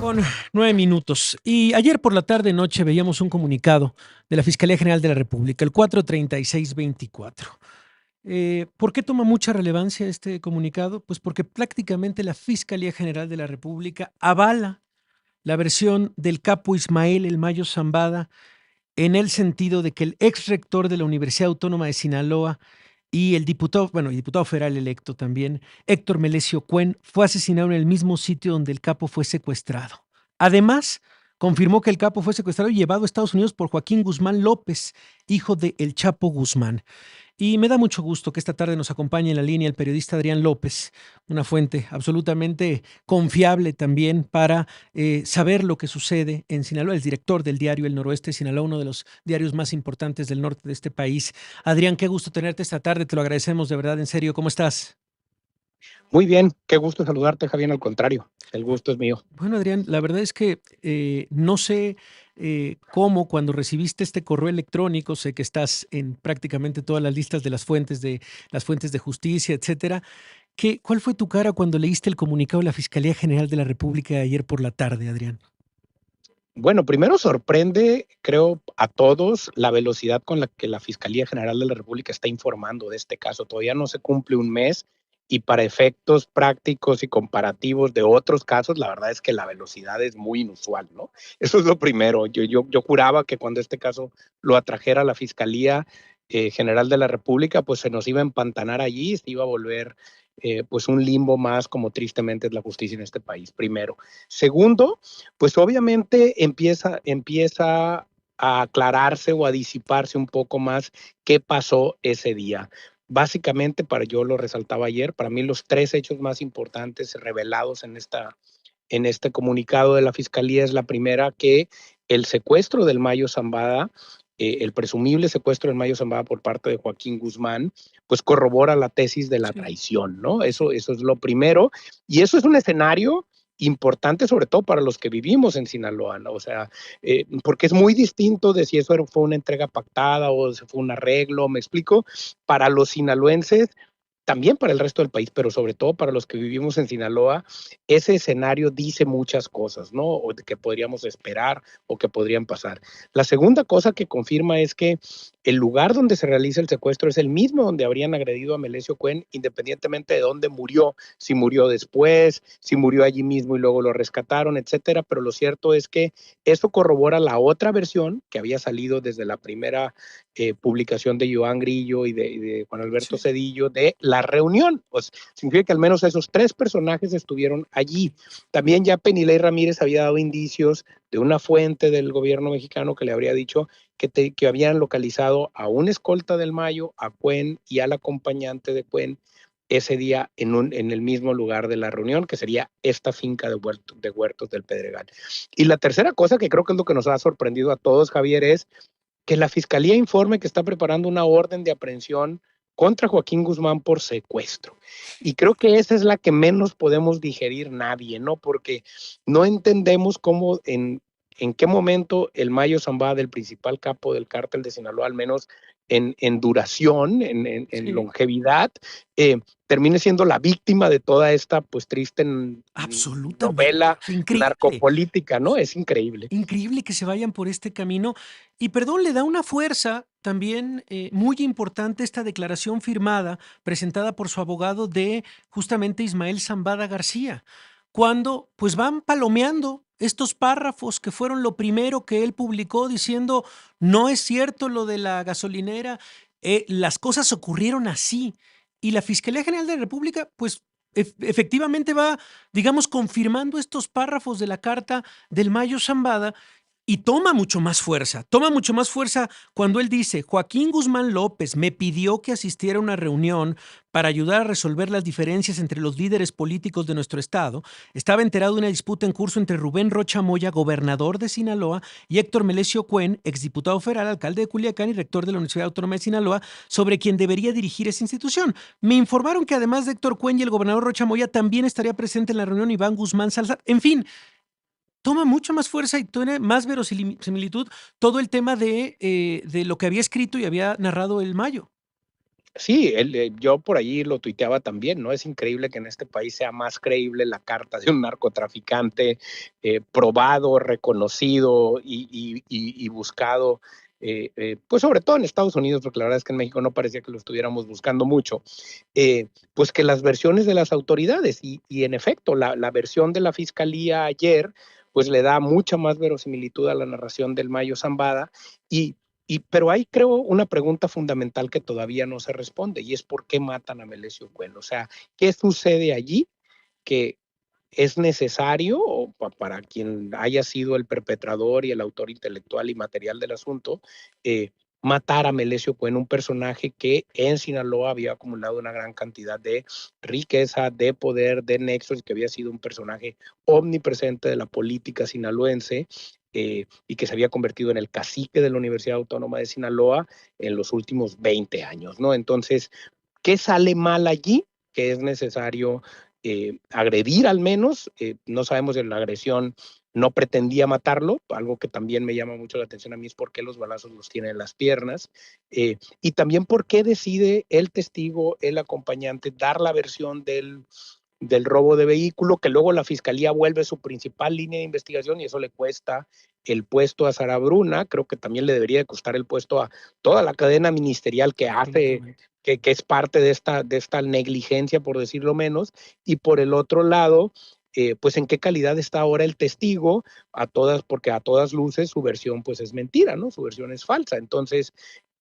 Con 9 minutos. Y ayer por la tarde noche veíamos un comunicado de la Fiscalía General de la República, el 43624. ¿Por qué toma mucha relevancia este comunicado? Pues porque prácticamente la Fiscalía General de la República avala la versión del capo Ismael El Mayo Zambada, en el sentido de que el ex rector de la Universidad Autónoma de Sinaloa y el diputado, bueno, el diputado federal electo también, Héctor Melesio Cuen, fue asesinado en el mismo sitio donde el capo fue secuestrado. Además, confirmó que el capo fue secuestrado y llevado a Estados Unidos por Joaquín Guzmán López, hijo de El Chapo Guzmán. Y me da mucho gusto que esta tarde nos acompañe en la línea el periodista Adrián López, una fuente absolutamente confiable también para saber lo que sucede en Sinaloa, el director del diario El Noroeste de Sinaloa, uno de los diarios más importantes del norte de este país. Adrián, qué gusto tenerte esta tarde, te lo agradecemos de verdad, en serio. ¿Cómo estás? Muy bien, qué gusto saludarte, Javier, al contrario, el gusto es mío. Bueno, Adrián, la verdad es que no sé cómo cuando recibiste este correo electrónico, sé que estás en prácticamente todas las listas de las fuentes de justicia, etcétera. ¿Cuál fue tu cara cuando leíste el comunicado de la Fiscalía General de la República de ayer por la tarde, Adrián? Bueno, primero sorprende, creo, a todos la velocidad con la que la Fiscalía General de la República está informando de este caso. Todavía no se cumple un mes y para efectos prácticos y comparativos de otros casos, la verdad es que la velocidad es muy inusual, ¿no? Eso es lo primero. Yo juraba que cuando este caso lo atrajera la Fiscalía General de la República, pues se nos iba a empantanar allí, se iba a volver pues un limbo más, como tristemente es la justicia en este país, primero. Segundo, pues obviamente empieza a aclararse o a disiparse un poco más qué pasó ese día. Básicamente, yo lo resaltaba ayer, para mí los tres hechos más importantes revelados en este comunicado de la Fiscalía es la primera, que el secuestro del Mayo Zambada, el presumible secuestro del Mayo Zambada por parte de Joaquín Guzmán, pues corrobora la tesis de la Sí. traición, ¿no? Eso es lo primero. Y eso es un escenario importante, sobre todo para los que vivimos en Sinaloa, ¿no? O sea, porque es muy distinto de si eso fue una entrega pactada o si fue un arreglo, ¿me explico? Para los sinaloenses, también para el resto del país, pero sobre todo para los que vivimos en Sinaloa, ese escenario dice muchas cosas, ¿no? O que podríamos esperar o que podrían pasar. La segunda cosa que confirma es que el lugar donde se realiza el secuestro es el mismo donde habrían agredido a Melesio Cuen, independientemente de dónde murió, si murió después, si murió allí mismo y luego lo rescataron, etcétera. Pero lo cierto es que eso corrobora la otra versión que había salido desde la primera publicación de Joan Grillo y de Juan Alberto Sí. Cedillo de la reunión. Pues significa que al menos esos tres personajes estuvieron allí. También ya Penilei Ramírez había dado indicios de una fuente del gobierno mexicano que le habría dicho que habían localizado a un escolta del Mayo, a Cuen y al acompañante de Cuen ese día en el mismo lugar de la reunión, que sería esta finca de Huertos del Pedregal. Y la tercera cosa, que creo que es lo que nos ha sorprendido a todos, Javier, es que la Fiscalía informe que está preparando una orden de aprehensión contra Joaquín Guzmán por secuestro. Y creo que esa es la que menos podemos digerir nadie, ¿no? Porque no entendemos cómo en qué momento el Mayo Zambada, el principal capo del cártel de Sinaloa, al menos en duración, en Sí. longevidad, termine siendo la víctima de toda esta pues triste Absolutamente. novela O sea, increíble. narcopolítica, ¿no? Es increíble. Increíble que se vayan por este camino. Y perdón, le da una fuerza también muy importante esta declaración firmada, presentada por su abogado de justamente Ismael Zambada García, cuando pues van palomeando estos párrafos que fueron lo primero que él publicó diciendo, no es cierto lo de la gasolinera, las cosas ocurrieron así. Y la Fiscalía General de la República, pues efectivamente va, digamos, confirmando estos párrafos de la carta del Mayo Zambada y toma mucho más fuerza cuando él dice, Joaquín Guzmán López me pidió que asistiera a una reunión para ayudar a resolver las diferencias entre los líderes políticos de nuestro estado. Estaba enterado de una disputa en curso entre Rubén Rocha Moya, gobernador de Sinaloa, y Héctor Melesio Cuen, exdiputado federal, alcalde de Culiacán y rector de la Universidad Autónoma de Sinaloa, sobre quien debería dirigir esa institución. Me informaron que además de Héctor Cuen y el gobernador Rocha Moya, también estaría presente en la reunión Iván Guzmán Salazar. En fin, toma mucha más fuerza y tiene más verosimilitud todo el tema de lo que había escrito y había narrado el Mayo. Sí, yo por ahí lo tuiteaba también, ¿no? Es increíble que en este país sea más creíble la carta de un narcotraficante probado, reconocido y buscado, pues sobre todo en Estados Unidos, porque la verdad es que en México no parecía que lo estuviéramos buscando mucho, pues que las versiones de las autoridades. Y en efecto, la versión de la fiscalía ayer, pues le da mucha más verosimilitud a la narración del Mayo Zambada y pero hay, creo, una pregunta fundamental que todavía no se responde y es por qué matan a Melesio Cuen. O sea, ¿qué sucede allí que es necesario o para quien haya sido el perpetrador y el autor intelectual y material del asunto, eh, matar a Melesio Cuen, un personaje que en Sinaloa había acumulado una gran cantidad de riqueza, de poder, de nexos, y que había sido un personaje omnipresente de la política sinaloense, y que se había convertido en el cacique de la Universidad Autónoma de Sinaloa en los últimos 20 años, ¿no? Entonces, ¿qué sale mal allí? Que es necesario agredir al menos. No sabemos si la agresión no pretendía matarlo, algo que también me llama mucho la atención a mí es por qué los balazos los tiene en las piernas, y también por qué decide el testigo, el acompañante, dar la versión del robo de vehículo, que luego la fiscalía vuelve su principal línea de investigación y eso le cuesta el puesto a Sara Bruna. Creo que también le debería de costar el puesto a toda la cadena ministerial que hace, que es parte de esta negligencia, por decirlo menos. Y por el otro lado, pues en qué calidad está ahora el testigo, porque a todas luces su versión pues es mentira, ¿no? Su versión es falsa. Entonces,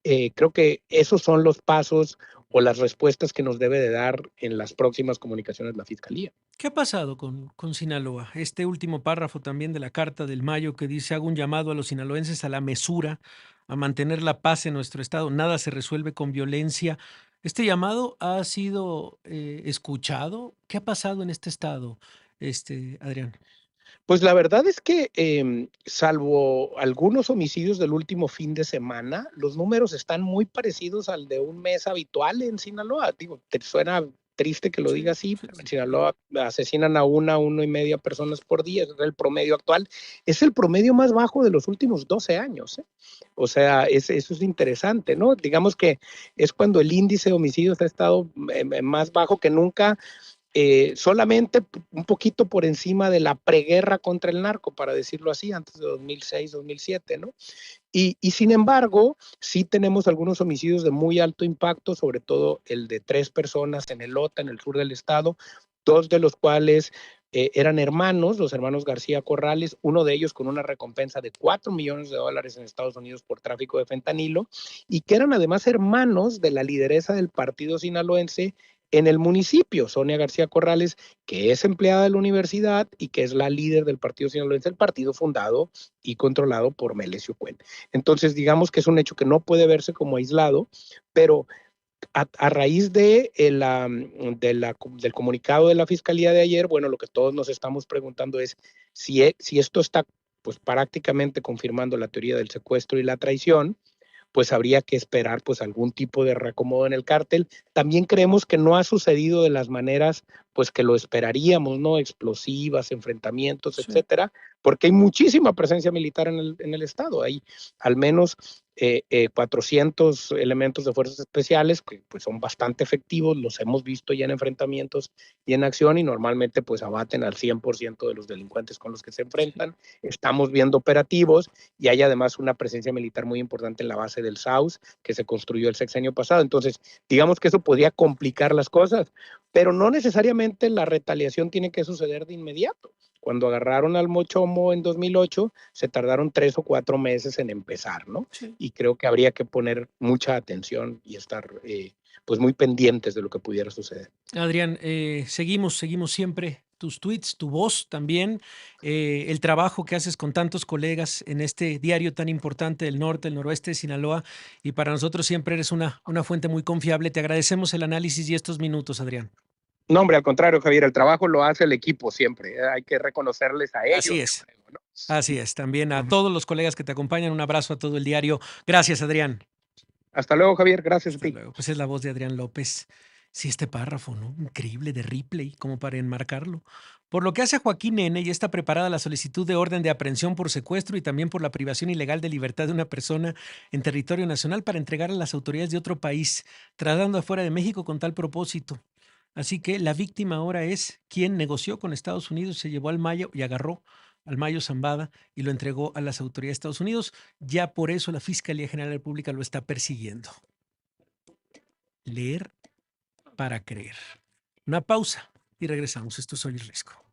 creo que esos son los pasos o las respuestas que nos debe de dar en las próximas comunicaciones la Fiscalía. ¿Qué ha pasado con Sinaloa? Este último párrafo también de la Carta del Mayo que dice: hago un llamado a los sinaloenses a la mesura, a mantener la paz en nuestro estado. Nada se resuelve con violencia. ¿Este llamado ha sido escuchado? ¿Qué ha pasado en este estado, Adrián? Pues la verdad es que, salvo algunos homicidios del último fin de semana, los números están muy parecidos al de un mes habitual en Sinaloa. Digo, te suena triste que lo diga Sí, así, sí, pero en sí. Sinaloa asesinan a 1 y media personas por día, es el promedio actual. Es el promedio más bajo de los últimos 12 años, ¿eh? O sea, eso es interesante, ¿no? Digamos que es cuando el índice de homicidios ha estado más bajo que nunca, solamente un poquito por encima de la preguerra contra el narco, para decirlo así, antes de 2006, 2007, ¿no? Y sin embargo, sí tenemos algunos homicidios de muy alto impacto, sobre todo el de 3 personas en Elota, en el sur del estado, 2 de los cuales eran hermanos, los hermanos García Corrales, uno de ellos con una recompensa de $4 millones en Estados Unidos por tráfico de fentanilo, y que eran además hermanos de la lideresa del partido sinaloense en el municipio, Sonia García Corrales, que es empleada de la universidad y que es la líder del partido sinaloense, el partido fundado y controlado por Melesio Cuen. Entonces, digamos que es un hecho que no puede verse como aislado, pero a raíz del comunicado de la Fiscalía de ayer, bueno, lo que todos nos estamos preguntando es si esto está pues prácticamente confirmando la teoría del secuestro y la traición, pues habría que esperar pues algún tipo de reacomodo en el cártel. También creemos que no ha sucedido de las maneras pues que lo esperaríamos, ¿no? Explosivas, enfrentamientos, Sí. etcétera, porque hay muchísima presencia militar en el estado. Hay al menos 400 elementos de fuerzas especiales que pues son bastante efectivos, los hemos visto ya en enfrentamientos y en acción, y normalmente pues abaten al 100% de los delincuentes con los que se Sí. enfrentan. Estamos viendo operativos y hay además una presencia militar muy importante en la base del SAUS que se construyó el sexenio pasado. Entonces, digamos que eso podría complicar las cosas, pero no necesariamente la retaliación tiene que suceder de inmediato. Cuando agarraron al Mochomo en 2008, se tardaron 3 o 4 meses en empezar, ¿no? Sí. Y creo que habría que poner mucha atención y estar pues muy pendientes de lo que pudiera suceder. Adrián, seguimos siempre tus tweets, tu voz también, el trabajo que haces con tantos colegas en este diario tan importante del norte, el noroeste de Sinaloa, y para nosotros siempre eres una fuente muy confiable. Te agradecemos el análisis y estos minutos, Adrián. No, hombre, al contrario, Javier, el trabajo lo hace el equipo siempre. Hay que reconocerles a Así ellos, yo es, creo, ¿no? así es. También a Uh -huh. todos los colegas que te acompañan, un abrazo a todo el diario. Gracias, Adrián. Hasta luego, Javier. Gracias a Hasta ti. luego. Pues es la voz de Adrián López. Sí, este párrafo, ¿no? Increíble de Ripley, como para enmarcarlo. Por lo que hace a Joaquín N., ya está preparada la solicitud de orden de aprehensión por secuestro y también por la privación ilegal de libertad de una persona en territorio nacional para entregar a las autoridades de otro país, trasladando afuera de México con tal propósito. Así que la víctima ahora es quien negoció con Estados Unidos, se llevó al Mayo y agarró al Mayo Zambada y lo entregó a las autoridades de Estados Unidos. Ya por eso la Fiscalía General de la República lo está persiguiendo. Leer para creer. Una pausa y regresamos. Esto es Soy el Riesgo.